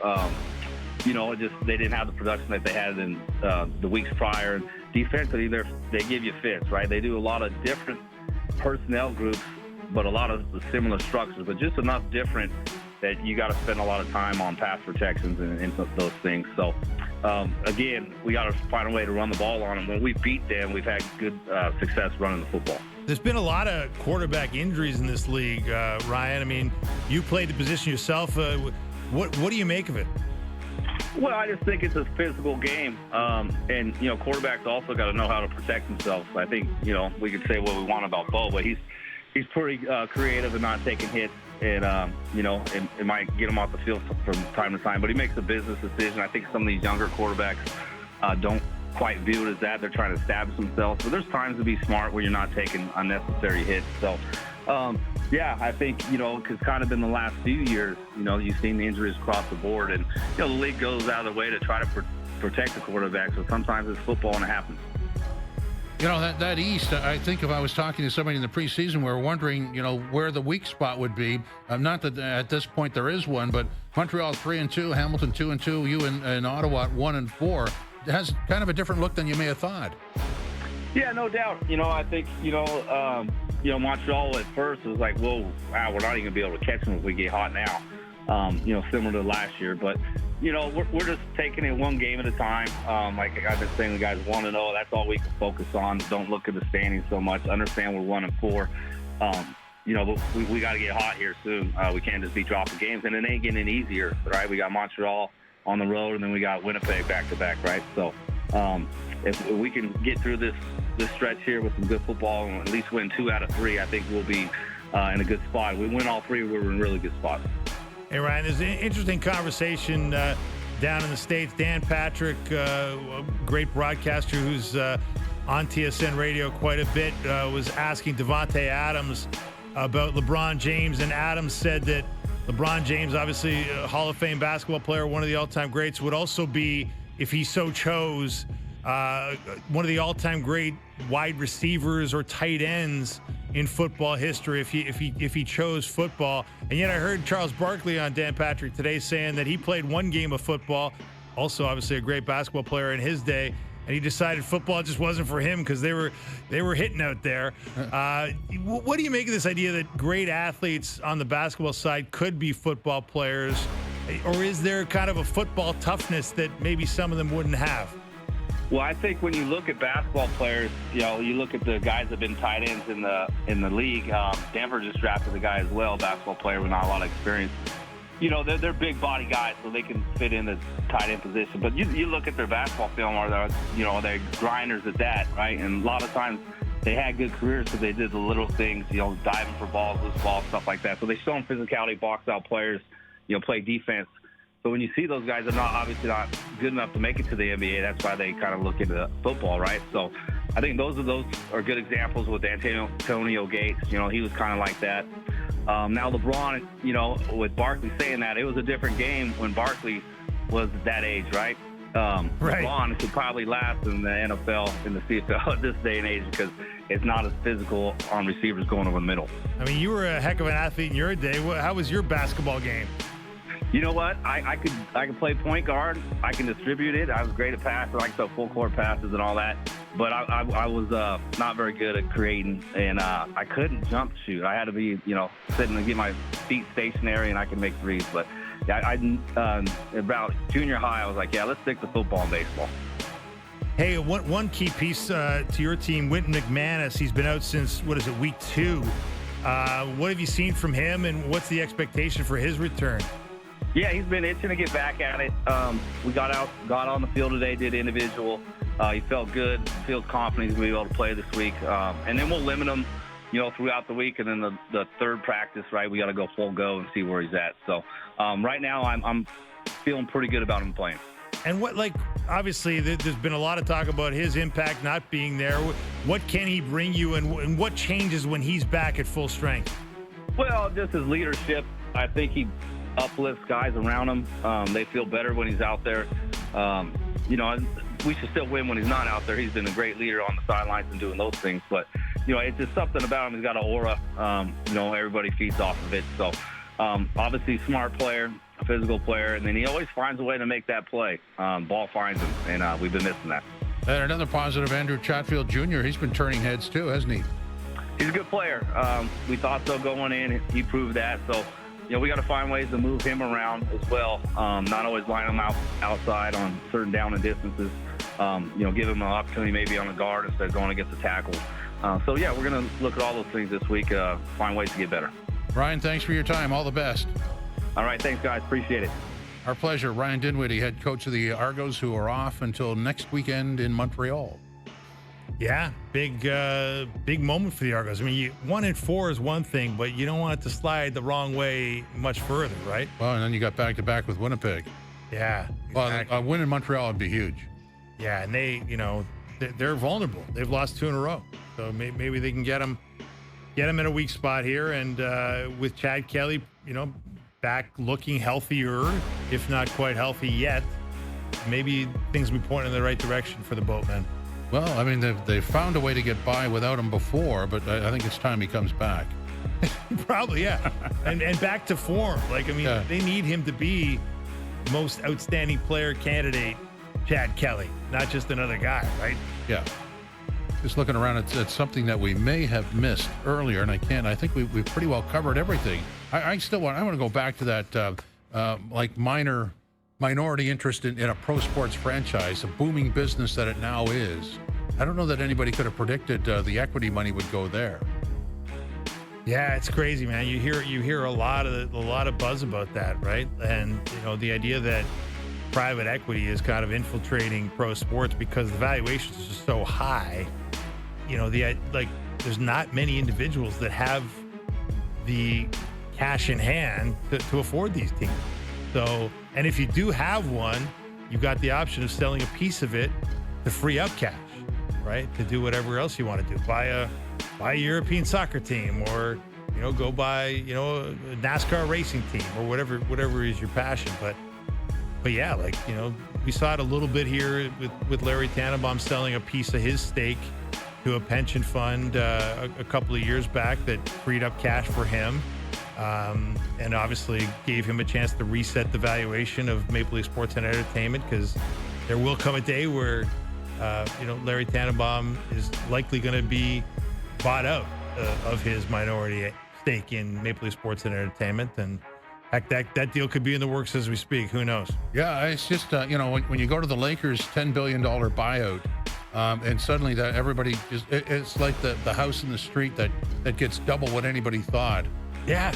Um, they didn't have the production that they had in the weeks prior. Defensively, they give you fits, right? They do a lot of different personnel groups, but a lot of the similar structures, but just enough different that you got to spend a lot of time on pass protections and those things. So, again, we got to find a way to run the ball on them. When we beat them, we've had good success running the football. There's been a lot of quarterback injuries in this league, Ryan. I mean, you played the position yourself. What do you make of it? Well, I just think it's a physical game. And quarterbacks also got to know how to protect themselves. I think, we could say what we want about Bo, but he's pretty creative and not taking hits. And, it might get him off the field from time to time. But he makes a business decision. I think some of these younger quarterbacks don't quite view it as that. They're trying to establish themselves. But there's times to be smart where you're not taking unnecessary hits. So, I think, because kind of in the last few years, you've seen the injuries across the board. And, the league goes out of the way to try to protect the quarterback. So sometimes it's football and it happens. That East, I think if I was talking to somebody in the preseason, we were wondering, where the weak spot would be. Not that at this point there is one, but Montreal 3-2, Hamilton 2-2, you and Ottawa 1-4. It has kind of a different look than you may have thought. Yeah, no doubt. I think, Montreal at first was like, whoa, wow, we're not even going to be able to catch them if we get hot now. Similar to last year. But, we're just taking it one game at a time. Like I've been saying, the guys 1-0, that's all we can focus on. Don't look at the standings so much. Understand we're 1-4. But we got to get hot here soon. We can't just be dropping games. And it ain't getting any easier, right? We got Montreal on the road, and then we got Winnipeg back-to-back, right? So if we can get through this stretch here with some good football and at least win 2 out of 3, I think we'll be in a good spot. If we win all 3, we're in a really good spot. Hey, Ryan, there's an interesting conversation down in the States. Dan Patrick, a great broadcaster who's on TSN radio quite a bit, was asking Davante Adams about LeBron James, and Adams said that LeBron James, obviously a Hall of Fame basketball player, one of the all-time greats, would also be, if he so chose, one of the all-time great wide receivers or tight ends in football history if he chose football. And yet I heard Charles Barkley on Dan Patrick today saying that he played one game of football, also obviously a great basketball player in his day, and he decided football just wasn't for him because they were hitting out there. What do you make of this idea that great athletes on the basketball side could be football players, or is there kind of a football toughness that maybe some of them wouldn't have? Well, I think when you look at basketball players, you look at the guys that have been tight ends in the league. Denver just drafted a guy as well, basketball player with not a lot of experience. They're big body guys, so they can fit in the tight end position. But you look at their basketball film, or they're grinders at that, right? And a lot of times they had good careers because they did the little things, diving for balls, loose balls, stuff like that. So they show them physicality, box out players, play defense. So when you see those guys are obviously not good enough to make it to the NBA, that's why they kind of look into football, right? So I think those are good examples with Antonio Gates. He was kind of like that. Now LeBron, with Barkley saying that, it was a different game when Barkley was that age, right? Right. LeBron could probably last in the NFL, in the CFL at this day and age because it's not as physical on receivers going over the middle. I mean, you were a heck of an athlete in your day. How was your basketball game? You know what? I could play point guard. I can distribute it. I was great at passing, like the full court passes and all that. But I was not very good at creating, and I couldn't jump shoot. I had to be, sitting and get my feet stationary, and I can make threes. But about junior high, I was like, let's stick to football and baseball. Hey, one key piece to your team, Wynton McManus. He's been out since, week 2. What have you seen from him, and what's the expectation for his return? Yeah, he's been itching to get back at it. We got on the field today, did individual. He felt good, feels confident he's going to be able to play this week. And then we'll limit him, throughout the week. And then the third practice, right, we got to go full go and see where he's at. So right now I'm feeling pretty good about him playing. And obviously there's been a lot of talk about his impact not being there. What can he bring you, and what changes when he's back at full strength? Well, just his leadership. I think he uplifts guys around him. They feel better when he's out there. We should still win when he's not out there. He's been a great leader on the sidelines and doing those things. But, it's just something about him. He's got an aura. Everybody feeds off of it. So, obviously, smart player, physical player, and then he always finds a way to make that play. Ball finds him, and we've been missing that. And another positive, Andrew Chatfield Jr., he's been turning heads too, hasn't he? He's a good player. We thought so going in. He proved that. So, we got to find ways to move him around as well. Not always line him outside on certain down and distances. Give him an opportunity maybe on the guard instead of going against the tackle. We're going to look at all those things this week, find ways to get better. Ryan, thanks for your time. All the best. All right. Thanks, guys. Appreciate it. Our pleasure. Ryan Dinwiddie, head coach of the Argos, who are off until next weekend in Montreal. Yeah, big moment for the Argos. I mean, 1-4 is one thing, but you don't want it to slide the wrong way much further, right? Well, and then you got back-to-back with Winnipeg. Yeah. Exactly. Well, a win in Montreal would be huge. Yeah, and they're vulnerable. They've lost 2 in a row, so maybe they can get them in a weak spot here. And with Chad Kelly, back looking healthier, if not quite healthy yet, maybe things will be pointing in the right direction for the Boatmen. Well, I mean, they've found a way to get by without him before, but I think it's time he comes back. Probably, yeah. and back to form. They need him to be most outstanding player candidate, Chad Kelly, not just another guy, right? Yeah. Just looking around at something that we may have missed earlier, and I think we've pretty well covered everything. I want to go back to that minority interest in a pro sports franchise, a booming business that it now is. I don't know that anybody could have predicted the equity money would go there. Yeah, it's crazy, man. You hear a lot of buzz about that, right? And the idea that private equity is kind of infiltrating pro sports because the valuations are just so high. There's not many individuals that have the cash in hand to afford these teams. So, and if you do have one, you've got the option of selling a piece of it to free up cash, right? To do whatever else you want to do. Buy a European soccer team, or go buy a NASCAR racing team, or whatever is your passion. But yeah, we saw it a little bit here with Larry Tannenbaum selling a piece of his stake to a pension fund a couple of years back that freed up cash for him. And obviously gave him a chance to reset the valuation of Maple Leaf Sports and Entertainment, because there will come a day where, Larry Tannenbaum is likely going to be bought out of his minority stake in Maple Leaf Sports and Entertainment. And heck, that deal could be in the works as we speak. Who knows? Yeah, it's just, when you go to the Lakers' $10 billion buyout, and suddenly that everybody it's like the house in the street that gets double what anybody thought. Yeah,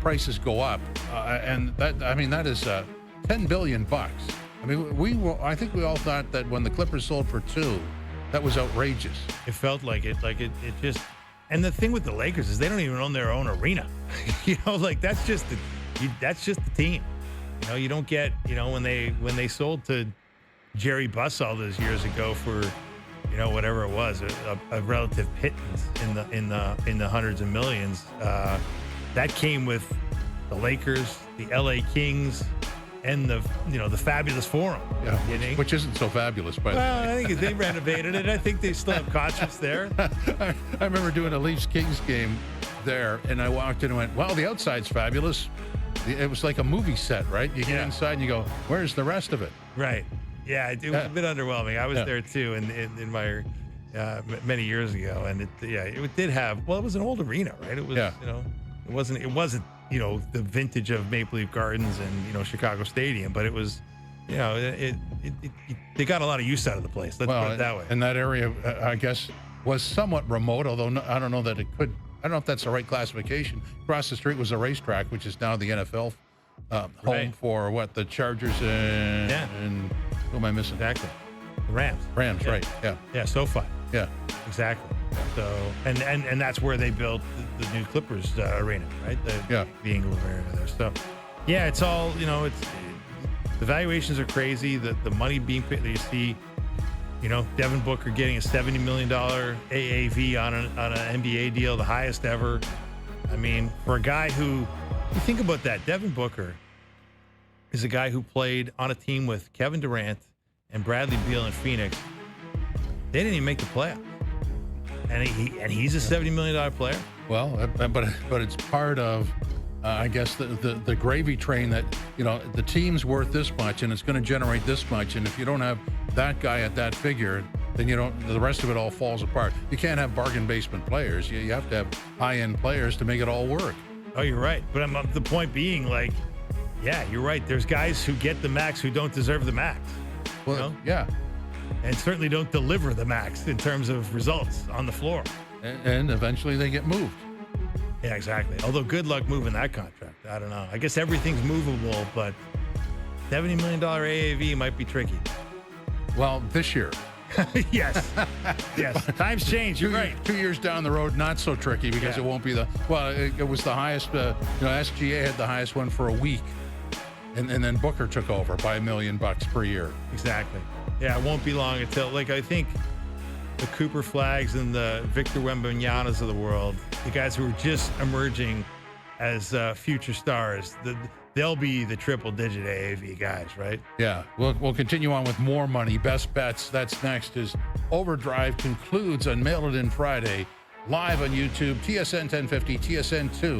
prices go up, and that is $10 billion. I mean, I think we all thought that when the Clippers sold for $2 billion, that was outrageous. It felt like it. It just. And the thing with the Lakers is they don't even own their own arena. That's just the team. You don't get when they sold to Jerry Buss all those years ago for whatever it was, a relative pittance in the hundreds of millions. That came with the Lakers, the LA Kings, and the fabulous Forum. Yeah, which isn't so fabulous, by the way. Well, I think they renovated it. I think they still have concerts there. I remember doing a Leafs-Kings game there, and I walked in and went, "Wow, the outside's fabulous." It was like a movie set, right? You get inside and you go, "Where's the rest of it?" Right. Yeah, it was a bit underwhelming. I was there too in my many years ago, and it did have. Well, it was an old arena, right? It was it wasn't the vintage of Maple Leaf Gardens and Chicago Stadium, but it was they got a lot of use out of the place. Let's put it that way. And that area, I guess, was somewhat remote, although I don't know that it could. I don't know if that's the right classification. Across the street was a racetrack, which is now the NFL home for the Chargers and who am I missing? Exactly. The Rams. Rams, right? Yeah. Yeah. SoFi. Yeah. Exactly. So and that's where they built the new Clippers arena, right? The Ingle area there. So yeah, it's all it's the valuations are crazy. The money being paid. You see, Devin Booker getting a $70 million AAV on an NBA deal, the highest ever. I mean, for a guy who, you think about that, Devin Booker is a guy who played on a team with Kevin Durant and Bradley Beal in Phoenix. They didn't even make the playoffs. And he's a $70 million player. Well, but it's part of I guess the gravy train that, the team's worth this much and it's going to generate this much. And if you don't have that guy at that figure, then the rest of it all falls apart. You can't have bargain basement players. You have to have high-end players to make it all work. Oh, you're right. But the point being, like, yeah, you're right. There's guys who get the max who don't deserve the max. Well, yeah. And certainly don't deliver the max in terms of results on the floor. And eventually they get moved. Yeah, exactly. Although good luck moving that contract. I don't know. I guess everything's movable, but $70 million AAV might be tricky. Well, this year. Yes. Yes. Times change. You're right. 2 years down the road, not so tricky because it won't be it was the highest, SGA had the highest one for a week. And then Booker took over by $1 million per year. Exactly. Yeah, it won't be long until, I think the Cooper Flags and the Victor Wembanyama's of the world, the guys who are just emerging as future stars, they'll be the triple-digit AAV guys, right? Yeah. We'll continue on with more money. Best bets. That's next. As Overdrive concludes on Mail It In Friday, live on YouTube, TSN 1050, TSN 2.